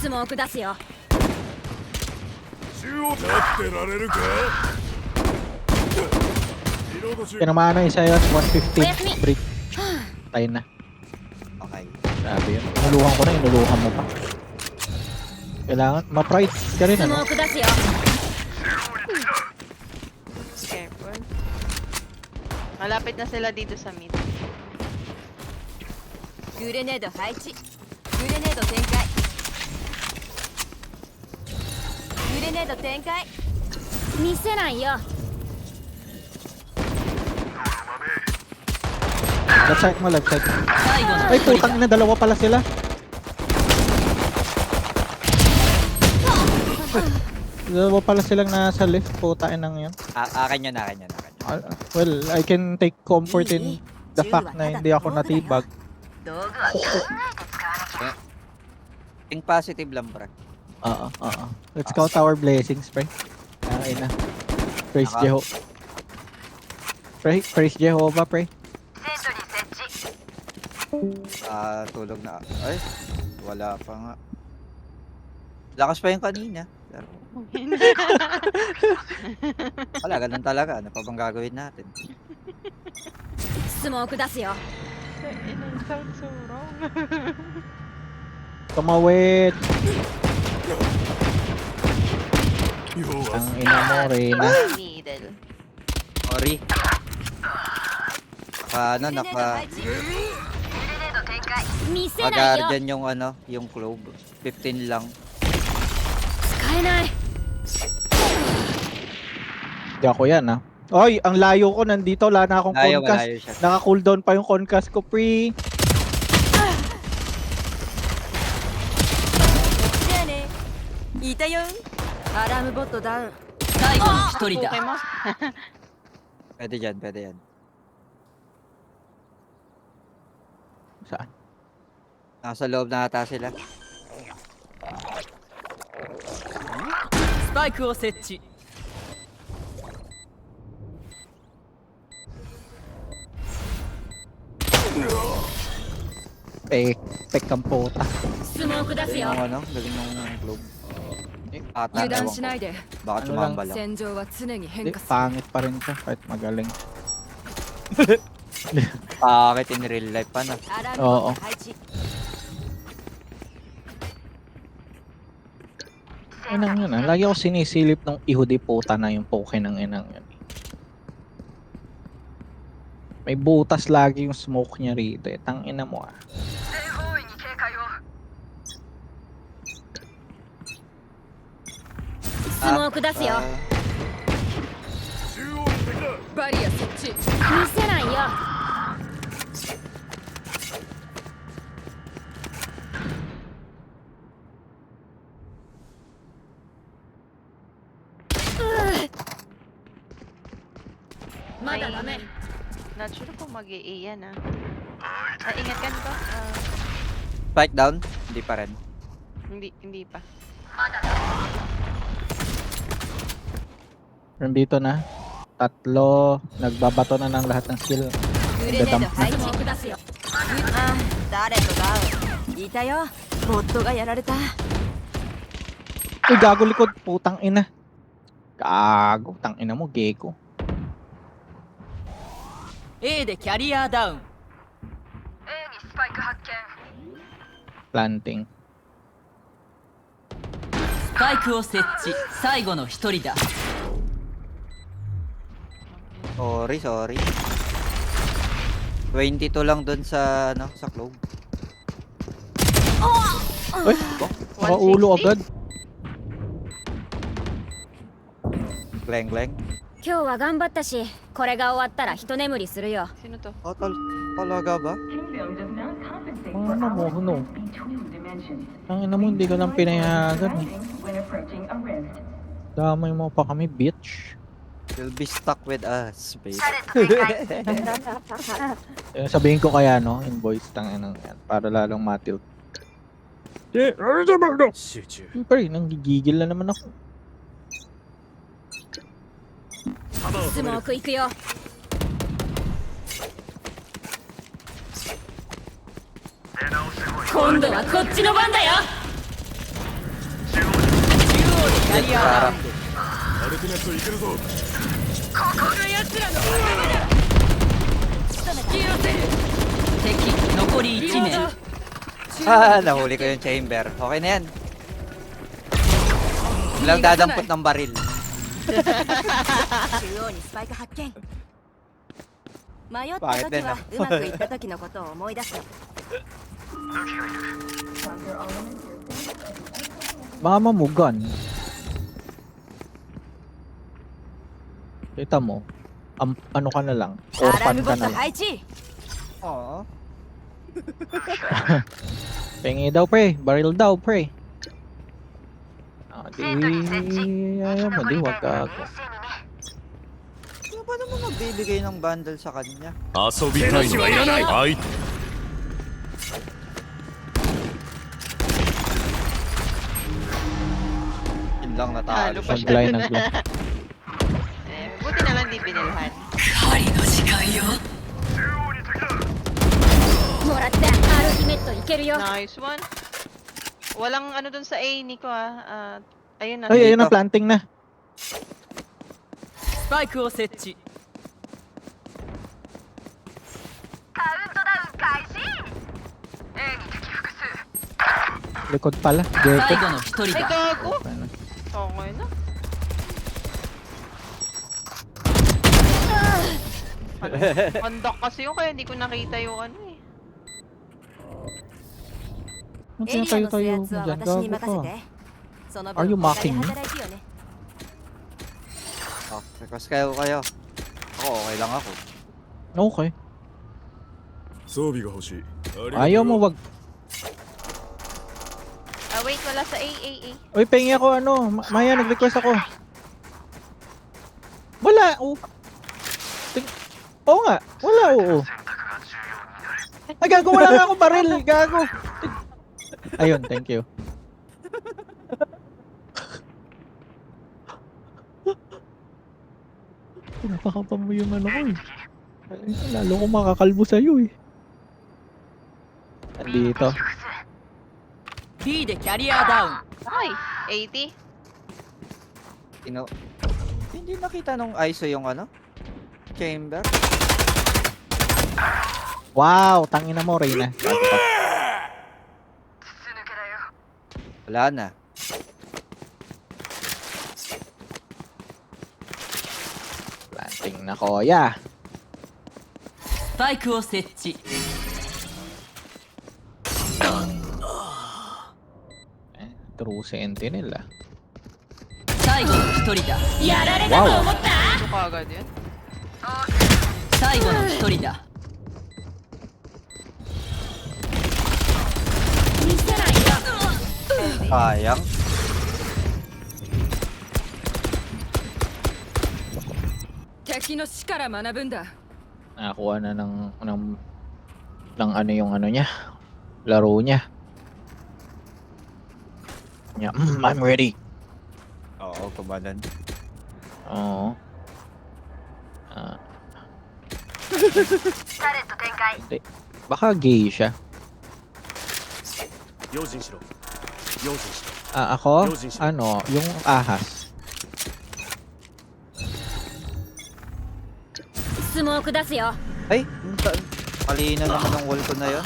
スモーク出すよ。中央だってられるか。リロード中。 Tinamaan na isa yun, 150 Oyasumi. break. Tayo na. Okay. Grabe yun. Inuluhan ko na, inuluhan mo pa. Kailangan, ma-pride ka rin スモ ano? ーク出すよ。 Careful. Malapit na sila dito sa mid. グレネード配置。グレネード展開。グレネード展開。見せないよ。 Left side mo, left side. 最後の Ay, putang ina, dalawa pala sila. Dalawa pala silang nasa left, putain nang yun. Akin yun, akin yun, akin yun. Well, I can take comfort in the fact na hindi ako natibag. 道具は使わないで使わなきゃ。 Think positive lang, bro. Oo. Let's count our blessings, pre. Okay na. Praise Naka- Jehovah. Praise Jehovah, pre. セントリー設置。 Tulog na. Ay, wala pa nga. Lakas pa yung kanina. Pero, wala, ganun talaga. Ano pa bang gagawin natin? スモーク出すよ。 It sounds so wrong. Tumawid. 要 Ang は ina mo, Reyna. Needle. Sorry. Ano, グレネード配置。グレネード展開。見せないよ。 Guardian yung ano, yung globe. 15 lang. 使えない。 Hindi ako yan, ha. Oy, ang layo ko nandito. Wala na akong Malayo, concast. malayo siya. Naka-cooldown pa yung concast ko, pre. じゃあね。いたよ。アラームボットダウン。最後の一人 Okay だ。 mo? Pwede dyan, pwede yan. Saan? Nasa loob na ata sila. スパイクを設置。 Pek ang puta. スモーク出す Galing よ。 ng ano, galing ng globe. Ata, 油断 ewan しない ko. で。 Baka Ano tumamba lang. 戦場は常に変 Hindi, 化する。 pangit pa rin siya kahit magaling. Bakit in real life pa na? アラームボット配置。 Inang yun, ah. Lagi ako sinisilip ng ihudi puta na yung poke ng inang yun. May butas lagi yung smoke niya rito eh. Tang ina mo ah. 全方位に警戒を。スモーク出すよ。 中央に敵だ。バリア設置。見せないよ。まだダメ。 Not sure kung mag-i-A yan ah. Ingat ka nito? Spike down? Hindi pa rin. Hindi pa. Nandito na. Tatlo. Nagbabato na ng lahat ng skill. グレネード配置。スモーク出すよ。あ、誰とダウン。いたよ。ボットがやられた。 Uy, gago likod. Putang ina. Gago. Tang ina mo, geko. A でキャリアダウン。 Planting. スパイクを設置。最後の一人だ。 Sorry. 22 lang dun sa, ano, sa globe. Uy, nakaulo agad. Gleng. 今日は頑張ったし、これが終わったら一眠りするよ。 Sino to? Talaga ba? Ano mo, ano? Tang ina mo, hindi ka lang pinayagan eh. Damay mo pa kami, bitch. You'll be stuck with us, babe. Sabihin ko kaya, no, invoice tang ina yan. Para lalong matilt. Siyempre, nanggigigil na naman ako. スモーク行くよ。今度はこっちの番だよ。dyan sa harap. アルティメットいけるぞ。敵残り1名 Nahuli ko yung chamber. Okay na yan. Walang dadampot ng baril. 中央にスパイク発見迷った時はうまくいった時のことを思い出すの Baka mamugan. Kita mo. Ano ka na lang. アラー Orphan ムボ ka ッ na ト lang. 配置 Oo. Pengi daw pre. Baril daw pre. Di... Ayaw mo di. Wag ka ako. Paano mo magbibigay ng bundle sa kanya? 遊びたいのはいらない。はい。 Yun lang Talo natalo pa siya. siya. Nag-line, nag-line. Buti na lang di binilhan. もらってアルティメットいけるよ Nice one. Walang ano dun sa A, Nico ah. Ayun na. Ay, ayun na. Dito. Planting na. スパイクを設置 Likod pala. Gerte. 最後の一人 Ay, だ gago. Ano? Okay na. Kondak kasi yun, kaya hindi ko nakita yung ano eh. Ano エリアの制 tayo-tayo 圧 mo は dyan? 私に Gago 任せ ka. てその Are you 分他で mocking me? 働いてよね Oh, request kayo. Ako, okay lang ako. Okay. 装備が欲しい。ありがとう Ayaw mo wag... Wait, wala sa A. Uy, pengi ako ano. Maya, nag-request ako. Wala. Oh. Oo nga. Wala, oo. Ay, gago. Wala nga ako baril. Gago. Ayun, thank you. Pinapakapa mo yung ano ko eh. Ay, lalo ko makakalbo sa'yo eh. Nandito. B でキャリアダウン Ay, 80. Hindi nakita nung ISO yung ano? Chamber? Wow, tangina mo, Reyna. Wala na. Planting na koya. スパイクを設置 True sentinel ah. 最後の一人だやられ Wow. Ito kagad yun. 最後の一人だ Sayang. Nakakuha na ng ano yung ano niya. Laro niya. I'm ready. Oo, kumanan. Oo. Hindi. Baka gay siya. 用心しろ。用心しろ。 Ako? Ano? Yung ahas. スモーク出すよ Ay, malina naman ang wall ko na yun.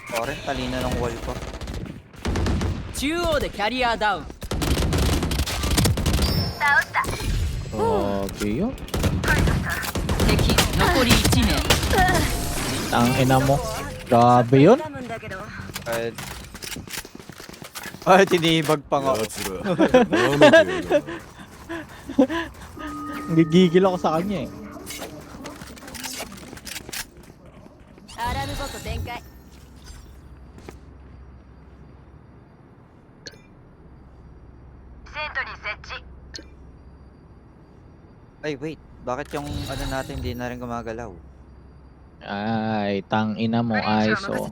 Sorry, talina ng wall ko. 中央でキャリアダウン Grabe yun. 敵残り1名 Tangina mo. Grabe yun. Ay, tinibag pa nga. 奴ら、舐めてやる。 Gigigil ako sa kanya eh. アラームボット展開 Ay, wait. Bakit yung ano natin hindi na rin gumagalaw? Ay, tangina mo, ISO.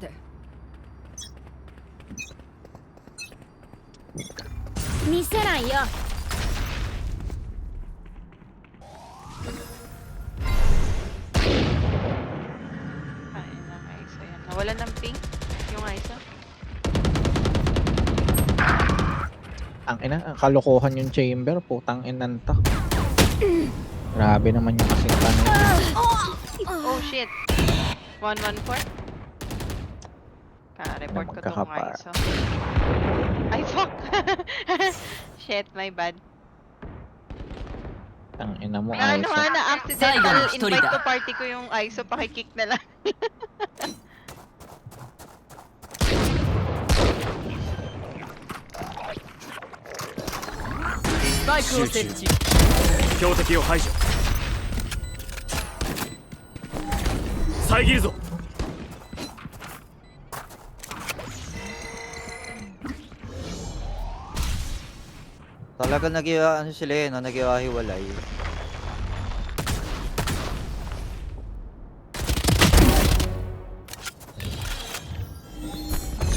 見せないよ Kain ng ISO yan. Nawalan ng ping yung ISO. Ang ina, ang kalokohan yung chamber, putang inan to. Grabe naman yung kasinta na yun. Oh shit. 114. Ka-report ko tong Magkakapar. ISO. Ay, fuck! Shit, my bad. Ang ina mo, Na ano ISO. nga na, accidental Sayang, story invite ka. to party ko yung ISO, pakikick na lang.標的を排除遮るぞ Talaga ano sila eh, no? Nag-iwahiwalay.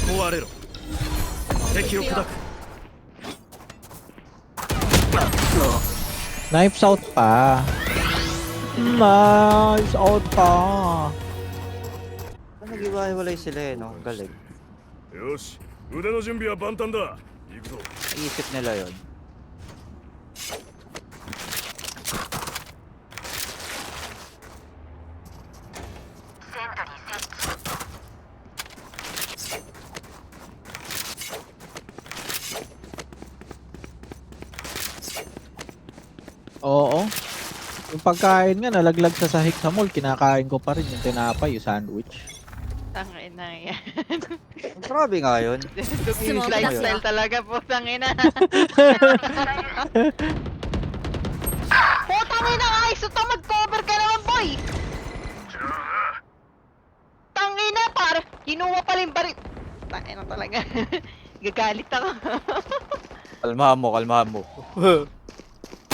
壊れろ敵を砕く Knives out pa. Knives out pa. Nag-iwahiwalay sila eh, no? Ang galing. よし腕の準備は万端だ行くぞ Iisip nila yon. Oo. Yung pagkain nga, nalaglag sa sahig sa mall, kinakain ko pa rin yung tinapay, yung sandwich. Tangin na yan. Grabe nga yun. Yung lifestyle talaga po, tangin na. Putang ina nga, ISO to, mag-cover ka naman, boy! Tangin na, para kinuha pa rin baril. Tangin na talaga. Gagalit ako. Kalmahan mo, kalmahan mo.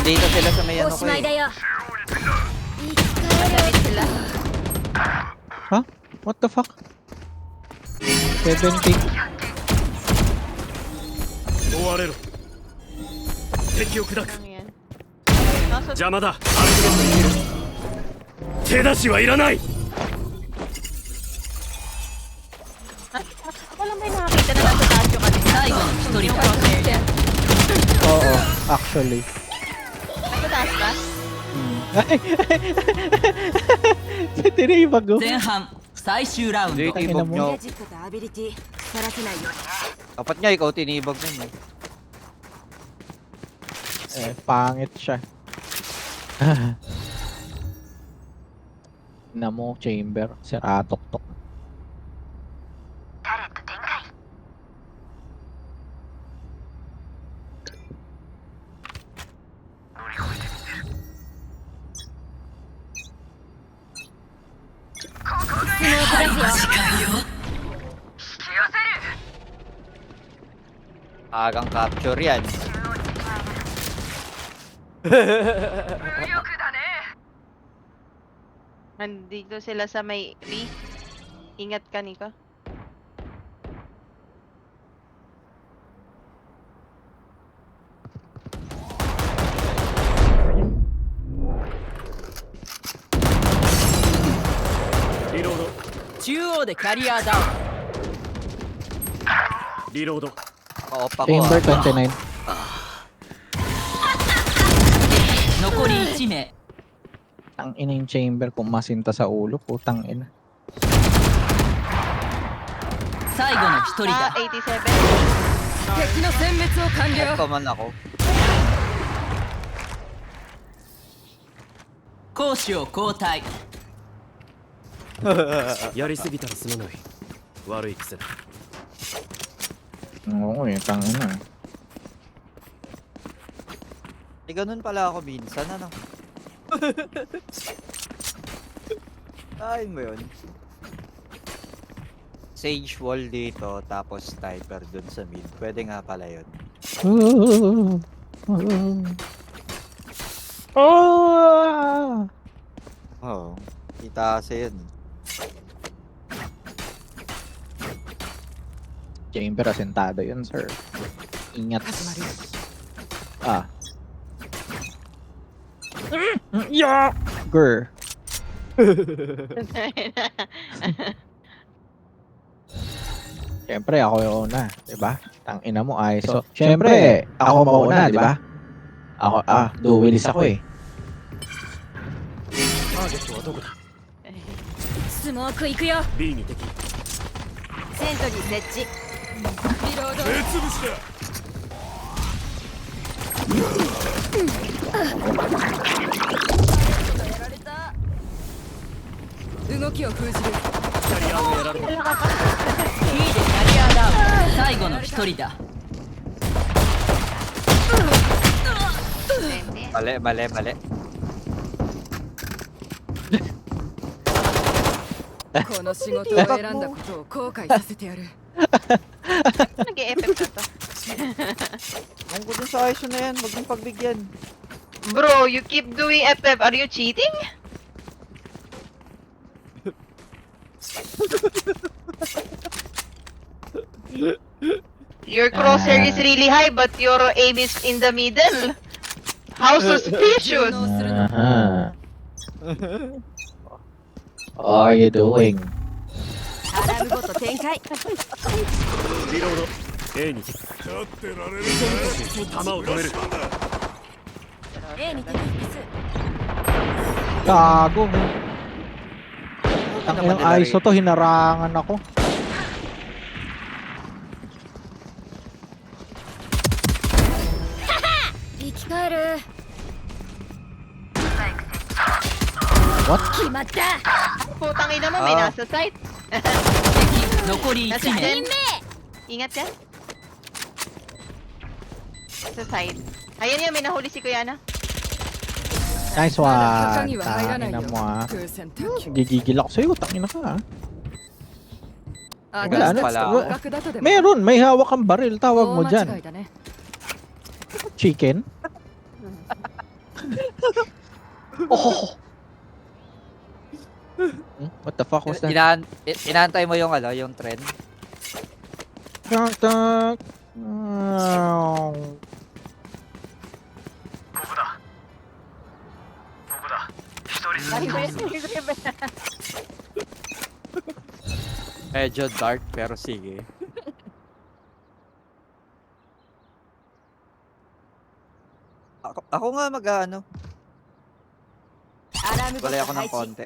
Dito sila sa may お ano し ko まいだ eh. よ生き返る Galit sila. Huh? What the fuck? 70. 壊れろ敵を砕く Ano yan? Nasa 邪魔だアルティメットにいる手出しはいらない ako lang ba yung nakakita na nasa taas yung kanina? 最後の一人だ Crosshair. Oo, actually. Nasa taas ba? Ay! Tinibag ko. 前半最終ラウンド Hindi, Tangina tibog mo. nyo. ジットとアビリティさらせないように Dapat nga ikaw tinibag nun eh. Eh, pangit siya. Na mo, chamber. Siratok-tok. Agang capture yan. Nandito sila sa may B. Ingat ka, Nico. Reload 中央でキャリアダウン Reload Kaopa ko Chamber ah. 29. 残り1名 Ang ina yung chamber kung masinta sa ulo. Putang ina. 最後の一人 Ah, だ 87. 敵の殲滅を完 Off 了 ka man ako. 攻守を交代やりすぎたらすまない悪い癖だ Oo, yung tang ina. Eh, ganun pala ako minsan, ano? Ay mo yun. Sage wall dito, tapos sniper dun sa mid. Pwede nga pala yun. Oh! Oo. Kita kasi yun. Chamber asentado yun, sir. Ingat. Ah. Yeah! Grr. Siyempre, ako yung una. Diba? Ang ina mo ay. So, syempre, ako mauna, di ba? Ako, duwilis ako eh. ターゲットはどこだスモーク行くよ B に敵セントリー設置リロード目つぶしだやられた動きを封じるキャリアをやられた いいでキャリアダウン最後の一人だ Hindi. Mali. この仕事を選んだことを後悔させてやる Nag-e-effect na to. Ang ko dun sa ISO na yan, huwag mong pagbigyan. Bro, you keep doing FF. Are you cheating? Your crosshair is really high, but your aim is in the middle. How suspicious! 順応するの What are you doing? アラームボット展開リロード A に敵立ってられるか弾を止める A に敵複数 Gago. Ang inang ISO to, hinarangan ako. What? 決まった Putang ina mo, may nasa site. 残り Nasa 1名 dyan. Ingat yan. Sa side. Ayan yan, may nahuli si Kuya na. Nice ま one. だ墓には入らない Tangina よ mo ah. 風船卓球 Gigigil ako sa'yo, tangina ka ah. 私 Wala たち pala と互角だとでも Meron, may hawak kang baril, tawag 大 mo 間違 dyan. いだね Chicken? Oh! What the fuck was that? Inaantay mo yung yung trend. Tak tak. Medyo dark pero sige. Ako nga mag-ano, アラームボッ balay ト ako ng 配置 konti.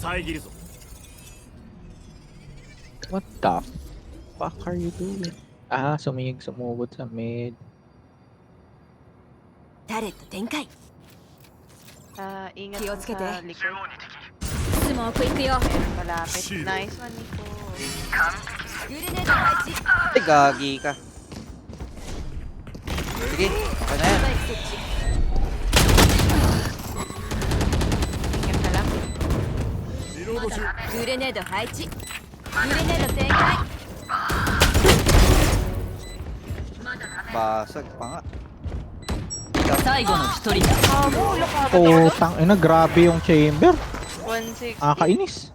遮るぞ What the fuck are you doing? Sumugod sa mid. タレット展開 Ingat Kiyo dun tsukete. sa likod. スモーク行くよ Malapit. Nice one, Nico. グレネード配置 Ay, gagi ka. Sige, okay na yan. スパイク設置 Ingat ka lang. リロード中グレネード配置グレネード展開 Basag pa nga. 最後の一人だ Putang ina, grabe yung chamber. 160. Kainis.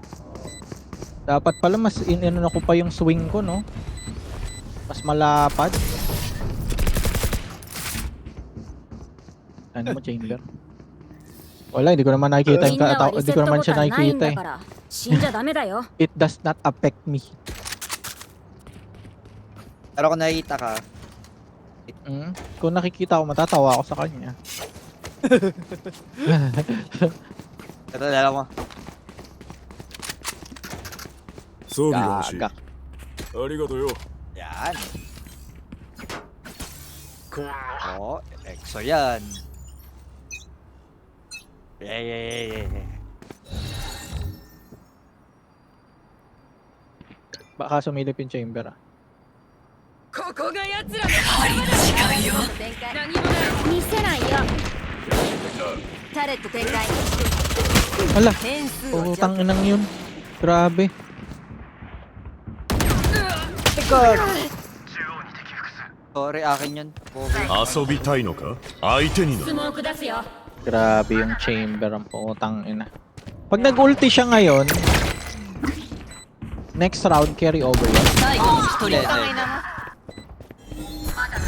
Dapat pala mas inano ko pa yung swing ko, no? Mas malapad. Ano mo, chamber? Wala, hindi ko naman nakikita yung hindi ko naman siya nakikita eh. 死んじゃダメだよ It does not affect me. Pero kung nakikita ka, Kung nakikita ko, matatawa ako sa kanya. ito dala mo. 装備が欲しい Gagak. ありがとうよ Yan. Oh, EXO yan. Yeah. Baka sumilip yung chamber ah. ここが奴らの針違うよ何もない見せないよタレット展開 Hala, 変数を putang inang yun. Grabe. Sorry, akin yun. Okay. 遊びたいのか相手になスモーク出すよ Grabe yung chamber ang putang ina. Pag nag-ulti siya ngayon, next round carry over yun. 最後の一人 Hindi, だ Tangay na mo.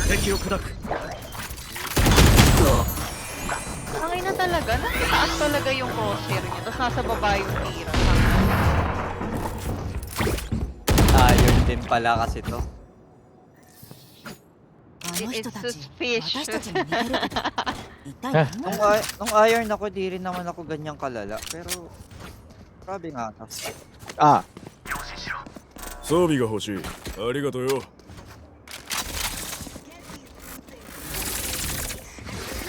敵を砕く Tangay na talaga. Nasa taas talaga yung crosshair niya. Tapos nasa baba yung tira. Ayun. din pala kasi to. あの人た It's ち fish. 私たちに逃げるって一体何者 Nung iron ako, di rin naman ako ganyang kalala. Pero, grabe nga. Ah, 装備が欲しい。ありがとうよ。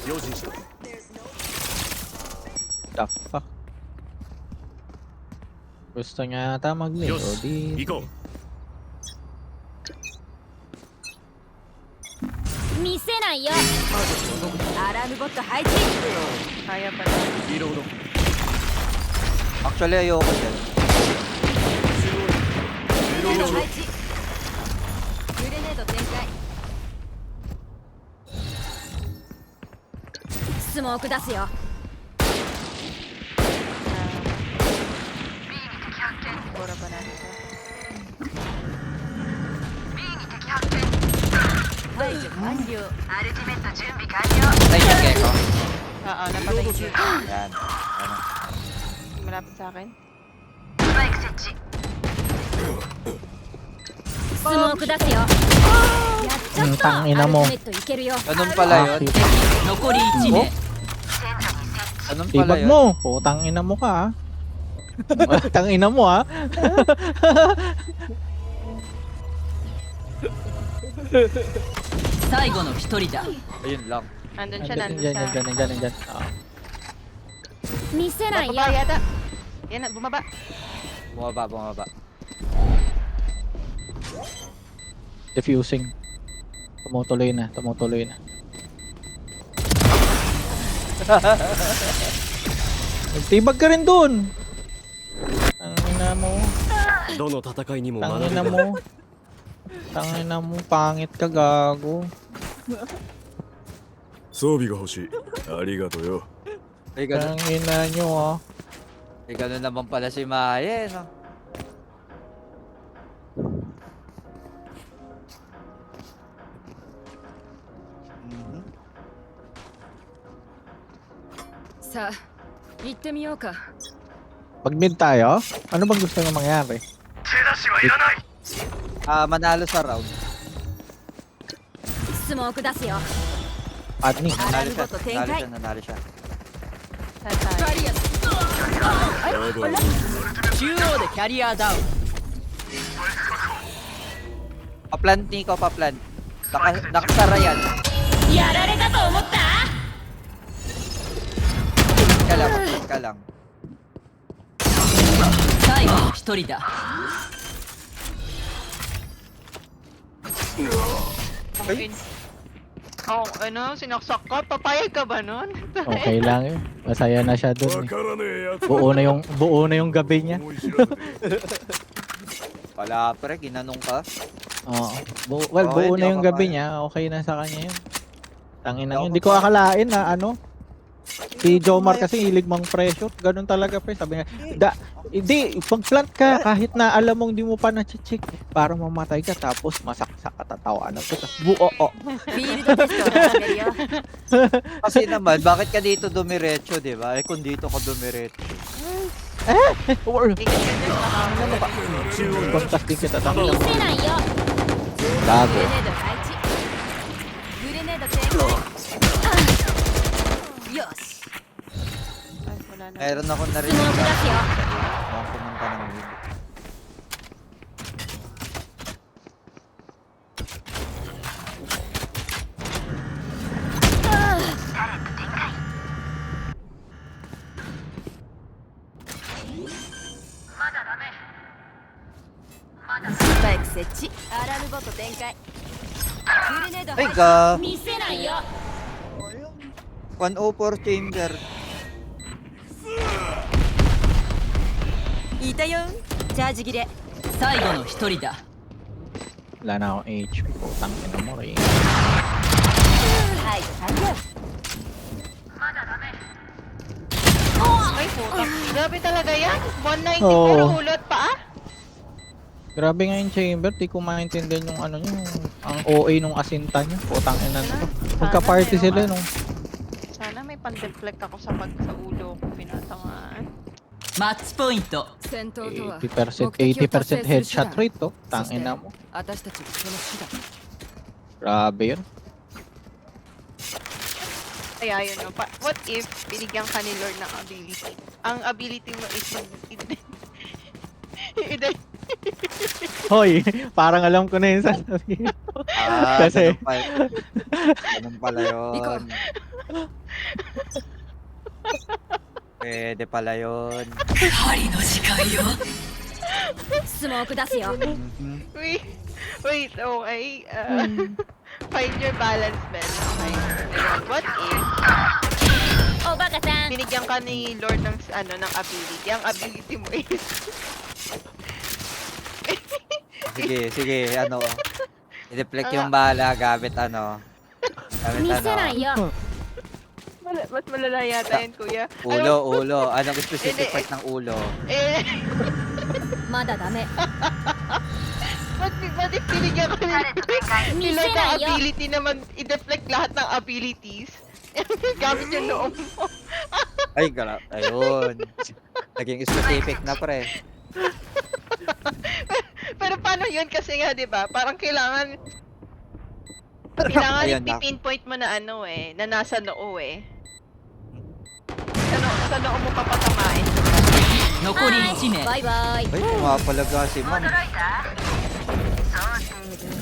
用心しろ。 the fuck? Gusto niya ata mag-leo よし、 di... 行こ見せないよアラームボット配置 Kaya pala. う。リロード。 Actually, ayoko dyan. グレネード配置グレネード展開スモーク出すよ Siguro ba natin ito? 排除完了 Ay, yung gecko. Oo, napatay siya. Yan. Ano? Malapit sa akin. スモーク出すよやっちゃった Tangina mo. アルティメットいけるよ Ganun pala Ah, yun. tibag. 残り Oh, Ganun pala tibag yun. mo. Putang ina mo ka, ah. Putang ina mo, ah. Ayun lang. Andun siya, nandun Nandyan, siya. nandyan, nandyan, nandyan. Ah. 見せないよ Bumaba yata. Yan na, bumaba. Bumaba. Diffusing. Tumutuloy na. Tibag ka rin dun. Tangina mo. どの戦いにも学び Tangina が。 mo. Tangina mo. Pangit ka, gago. 装備が欲しい。ありがとうよ。 Ay, ganun. Tangina nyo, ah. Ay, ganun naman pala si Maya, no? Mhm. さあ行ってみようか Pag mid tayo, ano bang gusto nyo mangyari? Manalo sa round. スモーク出すよ Adni. アラー Nanalo ムボ siya. ット展開 Nanalo siya. Saan tayo? バリア ブラボー。中央でキャリアダウン Pa-plant, Nico, pa-plant. Nakasara yan. やられたと思った Pa-plant ka lang. 最後の一人だ Ay, Oh, ano, sinaksak ka? Papayag ka ba nun? Okay lang yun. Masaya na siya わ dun, eh. からねえやつ。 Buo na yung gabi niya. 思い知らせて。 wala pre, ginanong ka. Oo. Buo Okay, hindi na yung ako gabi kaya. niya. Okay na sa kanya yun. Tangina Hindi yun. ako Hindi ko akalain na ano. Si Jomar kasi hilig mang pressure. Ganun talaga pre. Sabi niya, hindi, pag-plant ka kahit na alam mong di mo pa na-check para mamatay ka tapos masaksak ka tatawanan kita. Buo. フィールドテストを始めるよ Kasi naman, bakit ka dito dumiretso, di ba? Eh kung dito ka dumiretso. Or, Ganyan-ganyan, nakakalaban. bangkas din kita. Tangina 見 mo. せないよ Gago. グレネード配置グレネード展開よし Ay, wala na. Meron ako ス narinig モーク na 出すよ mukhang pumunta ng mid. Spike 設置アラームボット展開グレネード Ay 配置 ga, 見せないよ 104 chamber. いたよチャージ切れ最後の一人だ Wala na akong HP. Putang ina mo rin. 排除完了 Ay, putang. Grabe talaga yan. 190 Oo. pero ulot pa ah. Grabe nga yung chamber. Di ko maintindihan yung ano niya. Ang OA nung asinta niya. Putang ina nito. Magka-party Sana sila meron nung. Sana may pan-deflect ako sa ulo ko pinatangaan. マッチポイント。戦闘とは 80%, 目的を達成 80% する手 headshot 段 rate to. Tangina mo. 私たちはその手段 Grabe yun. Kaya yun, no? What if binigyan ka ni Lord ng ability? Ang ability mo is Hoy, parang alam ko na yung sasabihin. Kasi- Ganun pala yun. Pwede pala yun. 針の時間よ。スモーク出すよ Mhm. wait, okay. Find your balance, Ben. Okay. Ayun, what if おバカさん binigyan ka ni Lord ng ng ability? Ang ability mo is Sige, ano. I-deflect yung bala gamit ano. Gamit 見せな ano. いよ mas malala yata yun, kuya. Ano? Ulo. Anong specific Hindi. part ng ulo? Eh, まだダメ ba't if binigyan ka ni Lord ng 見せないよ ability naman i-deflect lahat ng abilities? Gamit yung loob mo. Ayun. Naging specific na pre. Pero paano yun kasi nga, di ba? Parang kailangan Ayun na. i-pinpoint mo na na nasa noo eh. Sa noo mo papatamain. 残り1名。バイバイ Ay, pumapalaga si ma'am.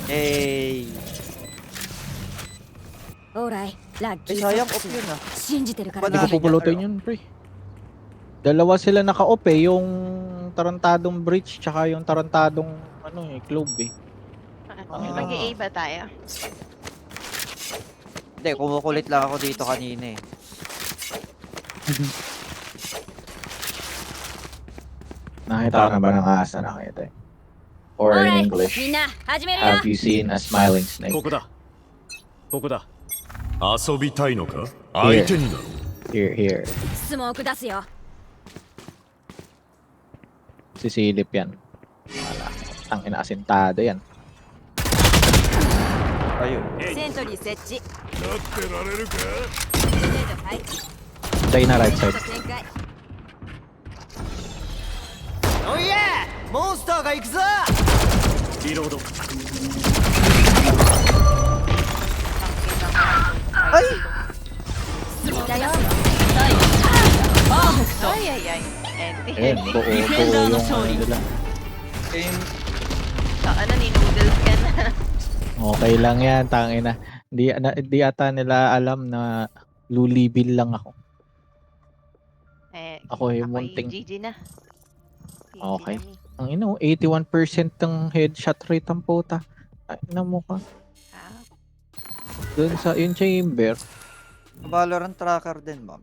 Hey. オーライラッキ Ay, ー sayang ソッ off クス yun ah. 信じてるから Hindi ne ko pupulutin yun, pre. Dalawa sila naka-off eh. Yung tarantadong breach tsaka yung tarantadong globe eh. Mag-i-A ba tayo? Hindi, kumukulit lang ako dito kanina eh. Nakita ka na ba ng asa? Nakita eh. Or オー in ライ English, みんな始めるよ have you seen a smiling snake? ここだ。ここだ。遊びたいのか相手になろう。 Here. スモーク出すよ Sisilip yan. Wala. Ang inaasintado yan. Ayun. セントリー設置なってられるかグレネード配置 Tayo na right セッ side. ト展開 リロード。いたよAy, ay, ay. Ayan, buo yung nila. Game. Ni-noodles ka na. Okay lang yan, tangina. Di ata nila alam na lulibil lang ako. Ako yung ako'y munting. GG na. GG Okay. na, Mi. Ang ina, 81% ng headshot rate ang puta. Ay, na mo ka. Ah, Doon sa yung chamber, Valorant tracker din, ma'am.